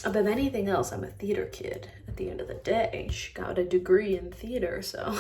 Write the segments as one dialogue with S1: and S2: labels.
S1: Above anything else, I'm a theater kid at the end of the day. She got a degree in theater, so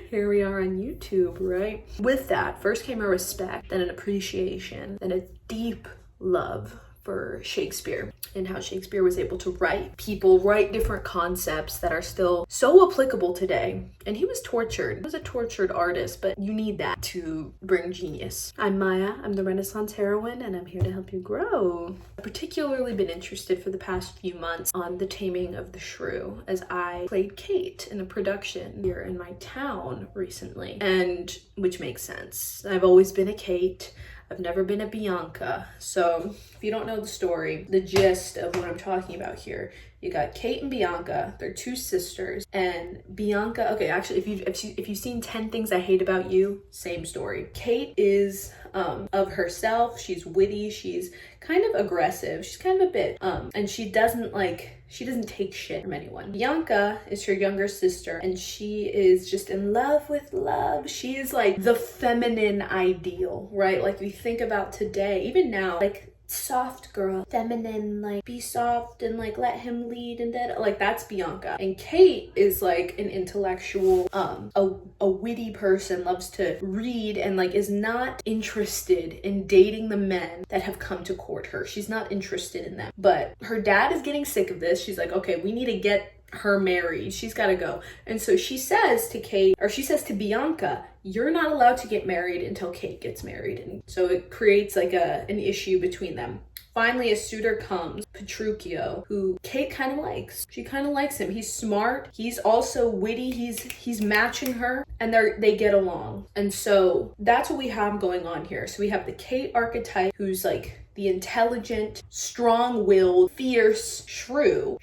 S1: here we are on YouTube, right? With that, first came a respect, then an appreciation, then a deep love for Shakespeare and how Shakespeare was able to write different concepts that are still so applicable today. And he was tortured. He was a tortured artist, but you need that to bring genius. I'm Maya, I'm the Renaissance heroine, and I'm here to help you grow. I've particularly been interested for the past few months on the Taming of the Shrew, as I played Kate in a production here in my town recently, and which makes sense. I've always been a Kate. I've never been a Bianca. So if you don't know the story, the gist of what I'm talking about here, you got Kate and Bianca. They're two sisters, and Bianca, okay, actually, if you've seen 10 Things I Hate About You, same story. Kate is of herself. She's witty. She's kind of aggressive. She's kind of a bit, and she doesn't take shit from anyone. Bianca is her younger sister, and she is just in love with love. She is like the feminine ideal, right? Like we think about today, even now, like soft girl, feminine, like be soft and like let him lead, and then like that's Bianca. And Kate is like an intellectual, a witty person, loves to read, and like is not interested in dating the men that have come to court her. She's not interested in them. But her dad is getting sick of this. She's like, okay, we need to get her married. She's got to go. And so she says to Bianca, you're not allowed to get married until Kate gets married. And so it creates like an issue between them. Finally, a suitor comes, Petruchio, who Kate kind of likes. She kind of likes him. He's smart. He's also witty. He's matching her, and they get along. And so that's what we have going on here. So we have the Kate archetype, who's like the intelligent, strong-willed, fierce Shrew.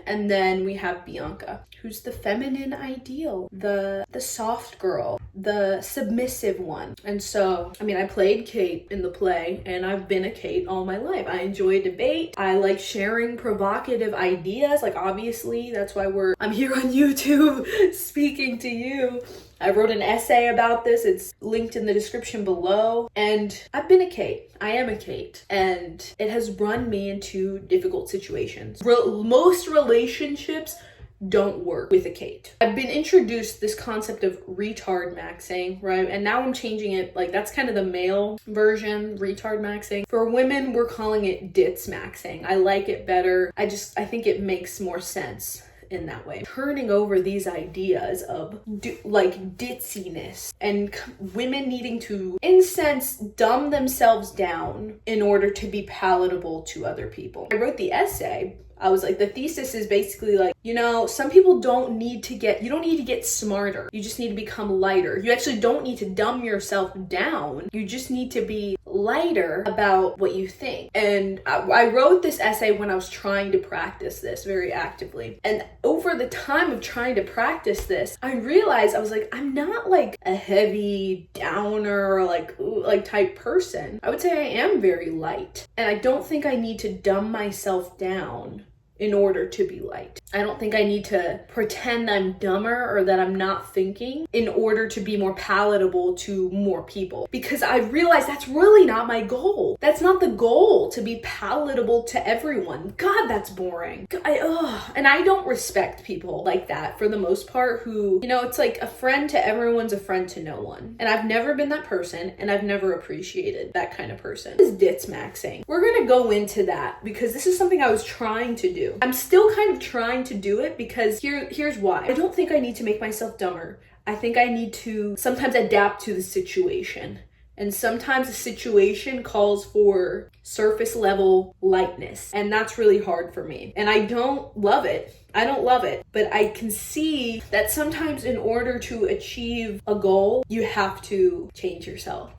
S1: And then we have Bianca, who's the feminine ideal, the soft girl, the submissive one. And so, I mean, I played Kate in the play, and I've been a Kate all my life. I enjoy debate. I like sharing provocative ideas. Like, obviously, that's why I'm here on YouTube speaking to you. I wrote an essay about this. It's linked in the description below. And I've been a Kate. I am a Kate. And it has run me into difficult situations. Most relationships don't work with a Kate. I've been introduced this concept of retardmaxxing, right? And now I'm changing it. Like, that's kind of the male version, retardmaxxing. For women, we're calling it Ditzmaxxing. I like it better. I think it makes more sense in that way. Turning over these ideas of like ditziness and women needing to, in a sense, dumb themselves down in order to be palatable to other people. I wrote the essay. I was like, the thesis is basically like, some people you don't need to get smarter. You just need to become lighter. You actually don't need to dumb yourself down. You just need to be lighter about what you think. And I wrote this essay when I was trying to practice this very actively. And over the time of trying to practice this, I realized I was like, I'm not like a heavy downer or like type person. I would say I am very light. And I don't think I need to dumb myself down in order to be light. I don't think I need to pretend I'm dumber or that I'm not thinking in order to be more palatable to more people. Because I realize that's really not my goal. That's not the goal, to be palatable to everyone. God, that's boring. And I don't respect people like that for the most part who, it's like a friend to everyone's a friend to no one. And I've never been that person, and I've never appreciated that kind of person. This is Ditzmaxxing. We're gonna go into that because this is something I was trying to do. I'm still kind of trying to do it because here's why. I don't think I need to make myself dumber. I think I need to sometimes adapt to the situation. And sometimes the situation calls for surface level lightness. And that's really hard for me. And I don't love it. But I can see that sometimes in order to achieve a goal, you have to change yourself.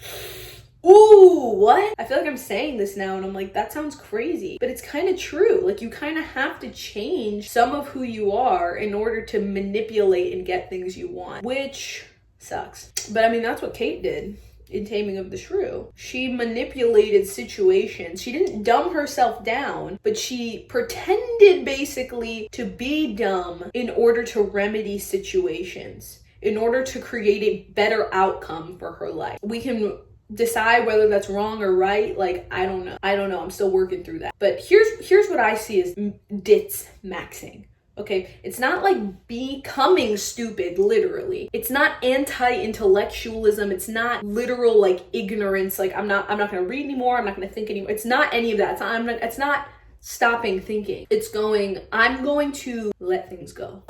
S1: Ooh, what? I feel like I'm saying this now and I'm like, that sounds crazy, but it's kind of true. Like, you kind of have to change some of who you are in order to manipulate and get things you want, which sucks. But I mean, that's what Kate did in Taming of the Shrew. She manipulated situations. She didn't dumb herself down, but she pretended basically to be dumb in order to remedy situations, in order to create a better outcome for her life. We can decide whether that's wrong or right. Like, I don't know. I'm still working through that. But here's what I see as Ditzmaxxing. Okay, it's not like becoming stupid, literally. It's not anti-intellectualism. It's not literal like ignorance. Like I'm not gonna read anymore. I'm not gonna think anymore. It's not any of that. It's not stopping thinking. It's going, I'm going to let things go.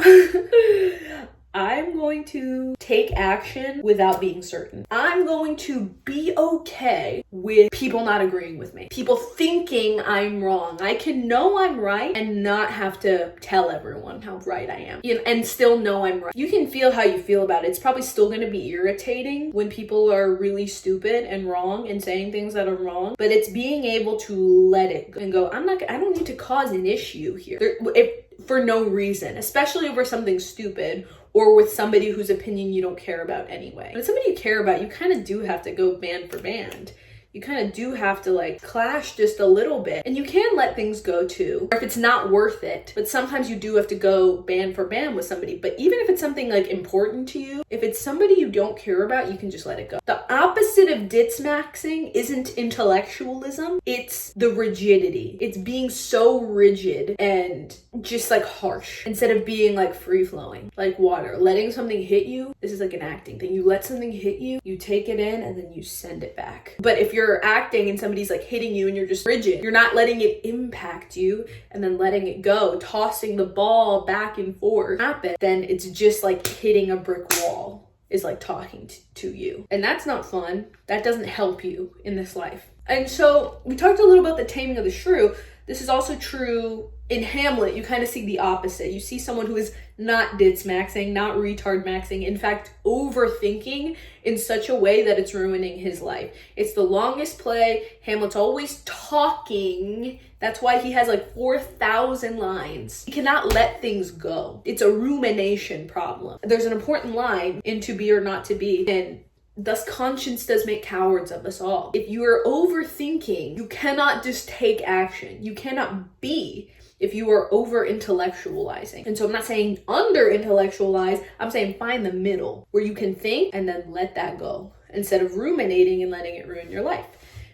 S1: I'm going to take action without being certain. I'm going to be okay with people not agreeing with me. People thinking I'm wrong. I can know I'm right and not have to tell everyone how right I am, and still know I'm right. You can feel how you feel about it. It's probably still going to be irritating when people are really stupid and wrong and saying things that are wrong, but it's being able to let it go and go, I don't need to cause an issue here for no reason, especially over something stupid or with somebody whose opinion you don't care about anyway. When it's somebody you care about, you kind of do have to go band for band. You kind of do have to like clash just a little bit, and you can let things go too, or if it's not worth it. But sometimes you do have to go band for band with somebody. But even if it's something like important to you, if it's somebody you don't care about, you can just let it go. The opposite of Ditzmaxxing isn't intellectualism, it's the rigidity. It's being so rigid and just like harsh instead of being like free flowing, like water. Letting something hit you, this is like an acting thing. You let something hit you, you take it in, and then you send it back. But if you're acting and somebody's like hitting you and you're just rigid, you're not letting it impact you and then letting it go, tossing the ball back and forth happen, then it's just like hitting a brick wall is like talking to you. And that's not fun. That doesn't help you in this life. And so we talked a little about the taming of the shrew. This is also true in Hamlet. You kind of see the opposite. You see someone who is not Ditzmaxxing, not retard maxing, in fact, overthinking in such a way that it's ruining his life. It's the longest play. Hamlet's always talking. That's why he has like 4,000 lines. He cannot let things go. It's a rumination problem. There's an important line in To Be or Not to Be, and thus conscience does make cowards of us all. If you are overthinking, you cannot just take action. You cannot be if you are over intellectualizing. And so I'm not saying under intellectualize, I'm saying find the middle where you can think and then let that go instead of ruminating and letting it ruin your life.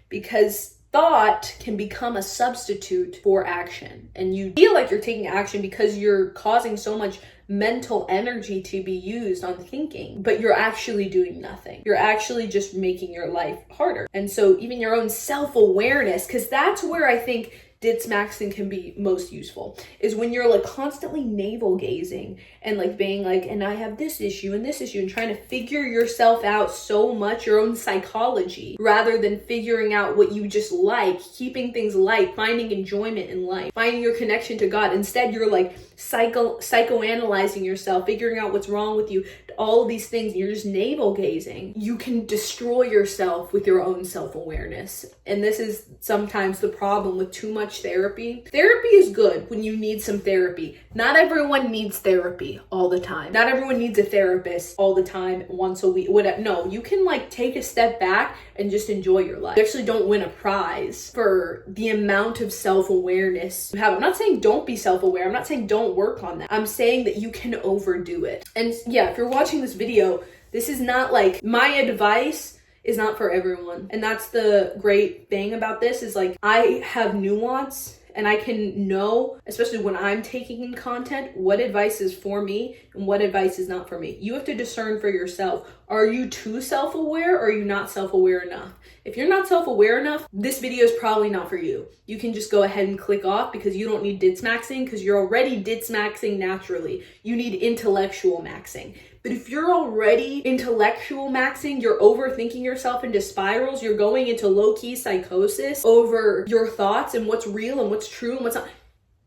S1: Because thought can become a substitute for action, and you feel like you're taking action because you're causing so much mental energy to be used on thinking, but you're actually doing nothing. You're actually just making your life harder. And so even your own self-awareness, because that's where I think Ditzmaxxing can be most useful, is when you're like constantly navel gazing and like being like, and I have this issue and this issue, and trying to figure yourself out so much, your own psychology, rather than figuring out what you just like, keeping things light, finding enjoyment in life, finding your connection to God. Instead, you're like psychoanalyzing yourself, figuring out what's wrong with you, all of these things, and you're just navel gazing. You can destroy yourself with your own self-awareness. And this is sometimes the problem with too much therapy. Therapy is good when you need some therapy. Not everyone needs therapy all the time. Not everyone needs a therapist all the time, once a week, whatever. No, you can like take a step back and just enjoy your life. You actually don't win a prize for the amount of self-awareness you have. I'm not saying don't be self-aware. I'm not saying don't work on that. I'm saying that you can overdo it. And yeah, if you're watching this video, this is not like my advice is not for everyone. And that's the great thing about this, is like I have nuance and I can know, especially when I'm taking in content, what advice is for me and what advice is not for me. You have to discern for yourself. Are you too self-aware or are you not self-aware enough? If you're not self-aware enough, this video is probably not for you. You can just go ahead and click off because you don't need Ditzmaxxing, because you're already Ditzmaxxing naturally. You need intellectual maxing. But if you're already intellectual maxing, you're overthinking yourself into spirals, you're going into low-key psychosis over your thoughts and what's real and what's true and what's not,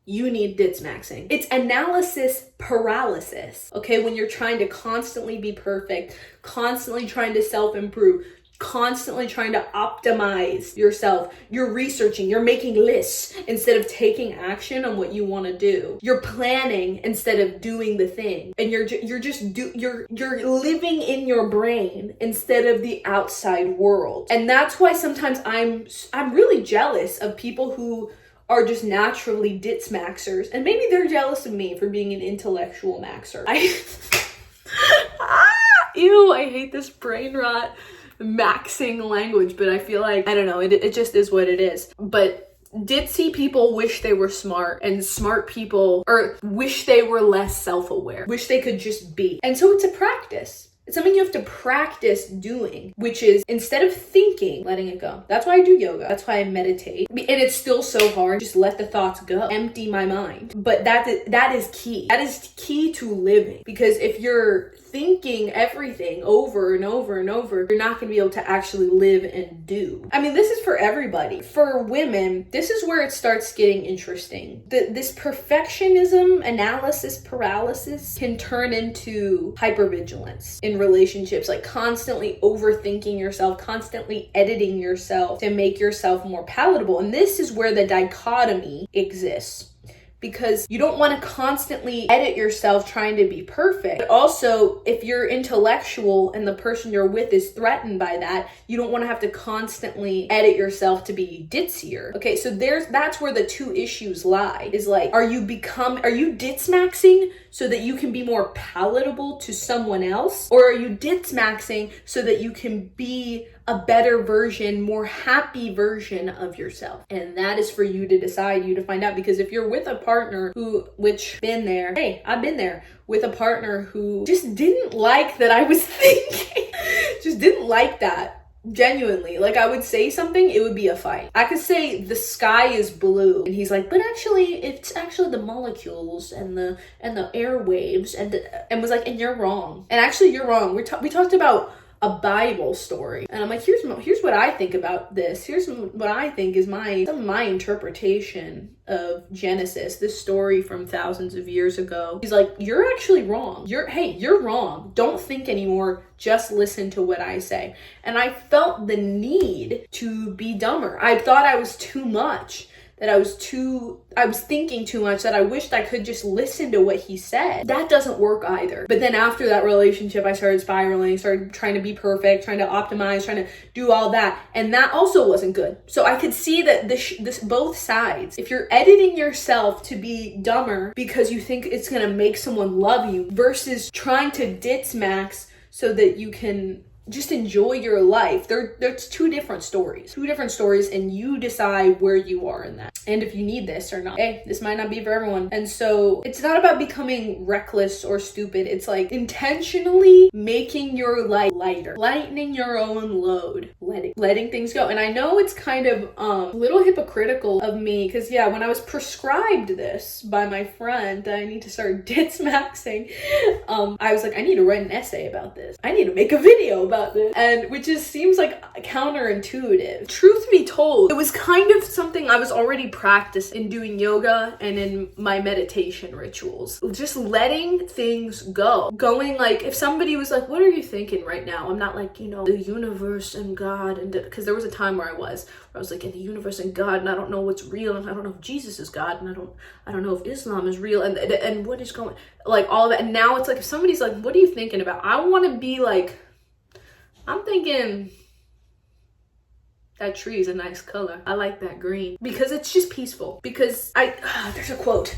S1: you need Ditzmaxxing. It's analysis paralysis, okay? When you're trying to constantly be perfect, constantly trying to self-improve, constantly trying to optimize yourself. You're researching, you're making lists instead of taking action on what you want to do. You're planning instead of doing the thing. And you're living in your brain instead of the outside world. And that's why sometimes I'm really jealous of people who are just naturally Ditzmaxxers. And maybe they're jealous of me for being an intellectual maxer. Ew, I hate this brain rot. maxing language, but I feel like, I don't know, it just is what it is. But ditzy people wish they were smart, and smart people or wish they were less self-aware, wish they could just be. And so it's a practice. It's something you have to practice doing, which is instead of thinking, letting it go. That's why I do yoga. That's why I meditate. And it's still so hard. Just let the thoughts go. Empty my mind. But that is key. That is key to living. Because if you're thinking everything over and over and over, you're not going to be able to actually live and do. I mean, this is for everybody. For women, this is where it starts getting interesting. This perfectionism, analysis paralysis can turn into hypervigilance in relationships, like constantly overthinking yourself, constantly editing yourself to make yourself more palatable. And this is where the dichotomy exists. Because you don't want to constantly edit yourself trying to be perfect. But also, if you're intellectual and the person you're with is threatened by that, you don't want to have to constantly edit yourself to be ditzier. Okay, so that's where the two issues lie. Is like, are you Ditzmaxxing so that you can be more palatable to someone else? Or are you Ditzmaxxing so that you can be a better version, more happy version of yourself? And that is for you to decide, you to find out. Because if you're with a partner I've been there with a partner who just didn't like that I was thinking, just didn't like that. Genuinely, like I would say something, it would be a fight. I could say the sky is blue, and he's like, but actually, it's actually the molecules and the airwaves, and was like, and you're wrong. And actually, you're wrong. We talked about a Bible story, and I'm like, here's what I think about this. Here's what I think is my interpretation of Genesis, this story from thousands of years ago. He's like, you're actually wrong. You're wrong. Don't think anymore. Just listen to what I say. And I felt the need to be dumber. I thought I was too much. That I was thinking too much, that I wished I could just listen to what he said. That doesn't work either. But then after that relationship, I started spiraling, started trying to be perfect, trying to optimize, trying to do all that. And that also wasn't good. So I could see that this both sides. If you're editing yourself to be dumber because you think it's going to make someone love you versus trying to Ditzmax so that you can just enjoy your life. There's two different stories, and you decide where you are in that. And if you need this or not. Hey, this might not be for everyone. And so it's not about becoming reckless or stupid. It's like intentionally making your life lighter, lightening your own load, letting things go. And I know it's kind of a little hypocritical of me, because when I was prescribed this by my friend that I need to start Ditzmaxxing, I was like, I need to write an essay about this. I need to make a video about this. And which just seems like counterintuitive. Truth be told, it was kind of something I was already practicing in doing yoga and in my meditation rituals. Just letting things go. Going like, if somebody was like, what are you thinking right now? I'm not like, the universe and God, and because there was a time where I was like, in the universe and God, and I don't know what's real, and I don't know if Jesus is God, and I don't know if Islam is real, and what is going, like all of that. And now it's like, if somebody's like, what are you thinking about? I want to be like, I'm thinking that tree is a nice color. I like that green because it's just peaceful. Because there's a quote,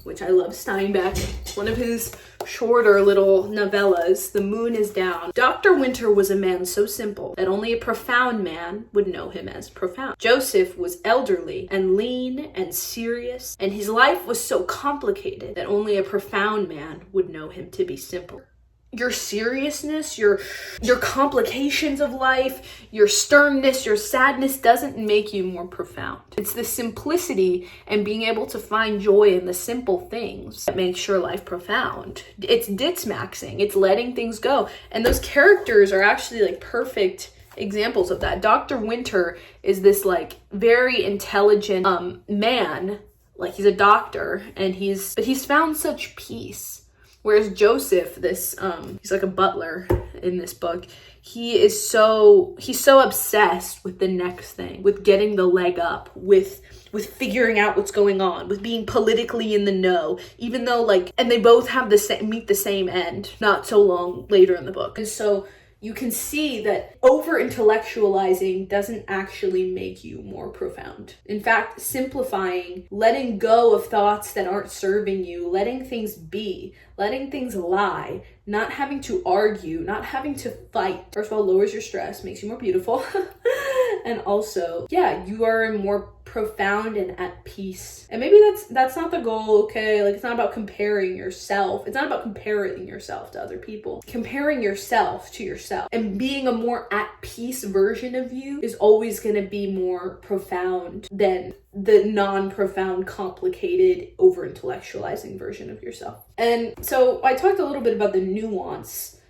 S1: which I love, Steinbeck, one of his shorter little novellas, The Moon is Down. Dr. Winter was a man so simple that only a profound man would know him as profound. Joseph was elderly and lean and serious, and his life was so complicated that only a profound man would know him to be simple. Your seriousness, your complications of life, your sternness, your sadness doesn't make you more profound. It's the simplicity and being able to find joy in the simple things that makes your life profound. It's Ditzmaxxing. It's letting things go. And those characters are actually like perfect examples of that. Dr. Winter is this like very intelligent man. Like he's a doctor, and he's found such peace. Whereas Joseph, he's like a butler in this book. He's so obsessed with the next thing, with getting the leg up, with figuring out what's going on, with being politically in the know, even though and they both have meet the same end not so long later in the book. And so you can see that over-intellectualizing doesn't actually make you more profound. In fact, simplifying, letting go of thoughts that aren't serving you, letting things be, letting things lie, not having to argue, not having to fight. First of all, lowers your stress, makes you more beautiful. And also, yeah, you are more profound and at peace. And maybe that's not the goal, okay? Like, it's not about comparing yourself. It's not about comparing yourself to other people. Comparing yourself to yourself and being a more at peace version of you is always going to be more profound than the non-profound, complicated, over-intellectualizing version of yourself. And so I talked a little bit about the nuance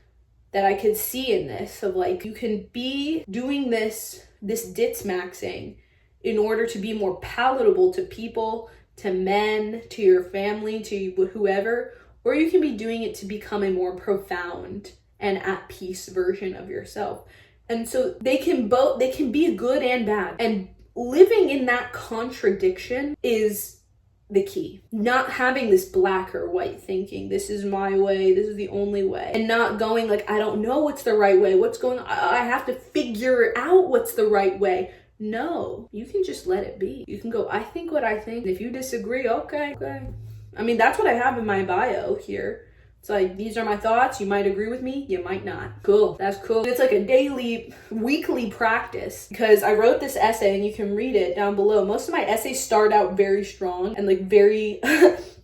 S1: that I could see in this of like, you can be doing this Ditzmaxxing in order to be more palatable to people, to men, to your family, to whoever, or you can be doing it to become a more profound and at peace version of yourself. And so they can be good and bad. And living in that contradiction is the key. Not having this black or white thinking, this is my way, this is the only way. And not going like, I don't know what's the right way. What's going on? I have to figure out what's the right way. No, you can just let it be. You can go, I think what I think. If you disagree, okay. I mean, that's what I have in my bio here. It's like, these are my thoughts. You might agree with me. You might not. Cool. That's cool. It's like a daily, weekly practice because I wrote this essay and you can read it down below. Most of my essays start out very strong and like very,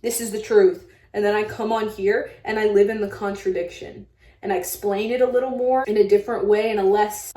S1: this is the truth. And then I come on here and I live in the contradiction and I explain it a little more in a different way and a less,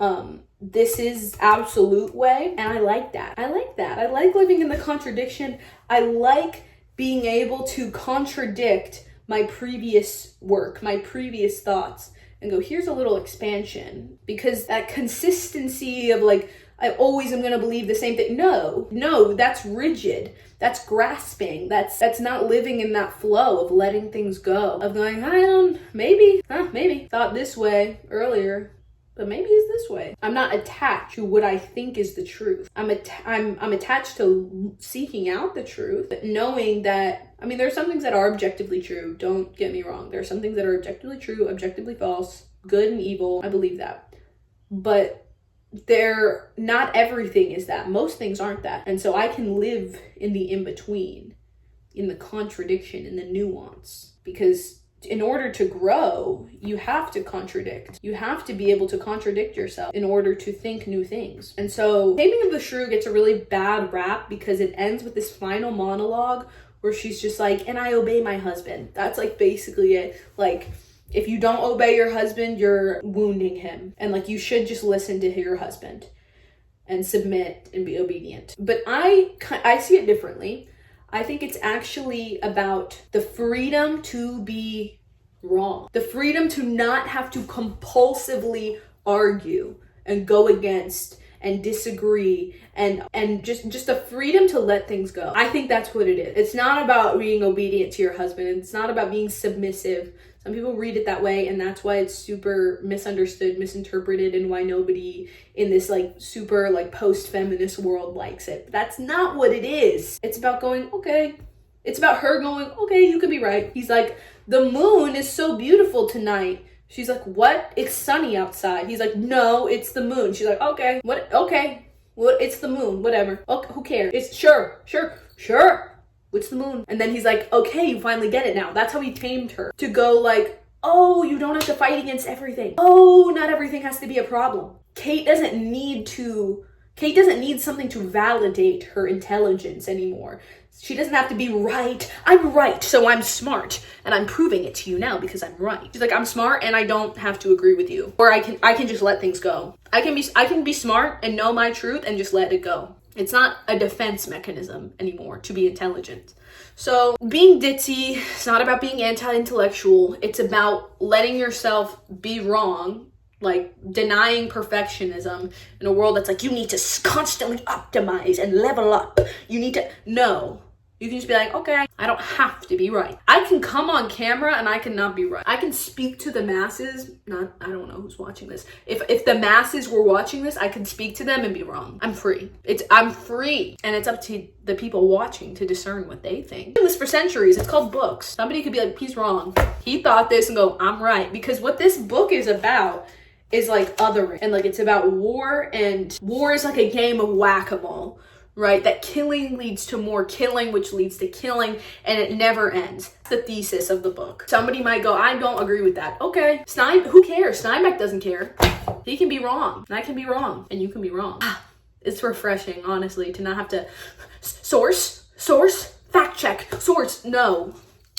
S1: this is absolute way. And I like that. I like living in the contradiction. I like being able to contradict my previous work, my previous thoughts, and go, here's a little expansion. Because that consistency of like, I always am going to believe the same thing. No, that's rigid. That's grasping. That's not living in that flow of letting things go. Of going, maybe, thought this way earlier, but maybe it's this way. I'm not attached to what I think is the truth. I'm attached to seeking out the truth, but knowing that, I mean, there are some things that are objectively true. Don't get me wrong. There are some things that are objectively true, objectively false, good and evil. I believe that. But not everything is that. Most things aren't that. And so I can live in the in-between, in the contradiction, in the nuance, because in order to grow, you have to contradict. You have to be able to contradict yourself in order to think new things. And so Taming of the Shrew gets a really bad rap because it ends with this final monologue where she's just like, and I obey my husband. That's like basically it. Like, if you don't obey your husband, you're wounding him. And like, you should just listen to your husband and submit and be obedient. But I see it differently. I think it's actually about the freedom to be wrong. The freedom to not have to compulsively argue and go against and disagree and just the freedom to let things go. I think that's what it is. It's not about being obedient to your husband. It's not about being submissive. Some people read it that way, and that's why it's super misunderstood, misinterpreted, and why nobody in this like super like post-feminist world likes it. But that's not what it is. It's about going, okay. It's about her going, okay, you could be right. He's like, the moon is so beautiful tonight. She's like, what? It's sunny outside. He's like, no, it's the moon. She's like, okay, what? Okay, well, it's the moon, whatever. Okay, who cares? It's sure. What's the moon? And then he's like, okay, you finally get it now. That's how he tamed her. To go like, oh, you don't have to fight against everything. Oh, not everything has to be a problem. Kate doesn't need something to validate her intelligence anymore. She doesn't have to be right. I'm right, so I'm smart. And I'm proving it to you now because I'm right. She's like, I'm smart and I don't have to agree with you. Or I can just let things go. I can be smart and know my truth and just let it go. It's not a defense mechanism anymore to be intelligent. So being ditzy, it's not about being anti-intellectual. It's about letting yourself be wrong, like denying perfectionism in a world that's like, you need to constantly optimize and level up. No. You can just be like, okay, I don't have to be right. I can come on camera and I cannot be right. I can speak to the masses. I don't know who's watching this. If the masses were watching this, I can speak to them and be wrong. I'm free. I'm free. And it's up to the people watching to discern what they think. I've done this for centuries. It's called books. Somebody could be like, he's wrong. He thought this and go, I'm right. Because what this book is about is like othering, and like it's about war, and war is like a game of whack-a-mole, right? That killing leads to more killing, which leads to killing, and it never ends. The thesis of the book. Somebody might go, I don't agree with that. Okay, who cares? Steinbeck doesn't care. He can be wrong, and I can be wrong, and you can be wrong. It's refreshing, honestly, to not have to source, fact check, source. No.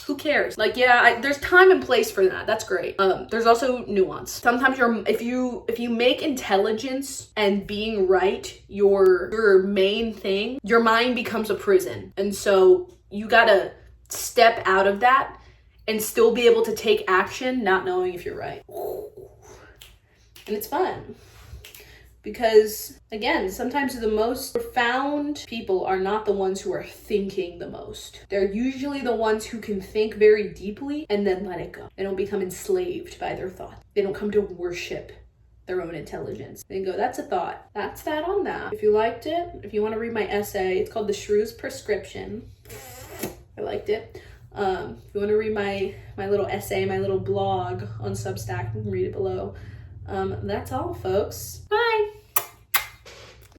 S1: Who cares? Like, yeah, there's time and place for that. That's great. There's also nuance. Sometimes if you make intelligence and being right your main thing, your mind becomes a prison. And so you gotta step out of that and still be able to take action, not knowing if you're right. And it's fun. Because, again, sometimes the most profound people are not the ones who are thinking the most. They're usually the ones who can think very deeply and then let it go. They don't become enslaved by their thoughts. They don't come to worship their own intelligence. They go, that's a thought. That's that on that. If you liked it, if you want to read my essay, it's called The Shrew's Prescription. I liked it. If you want to read my little essay, my little blog on Substack, you can read it below. That's all, folks. Bye.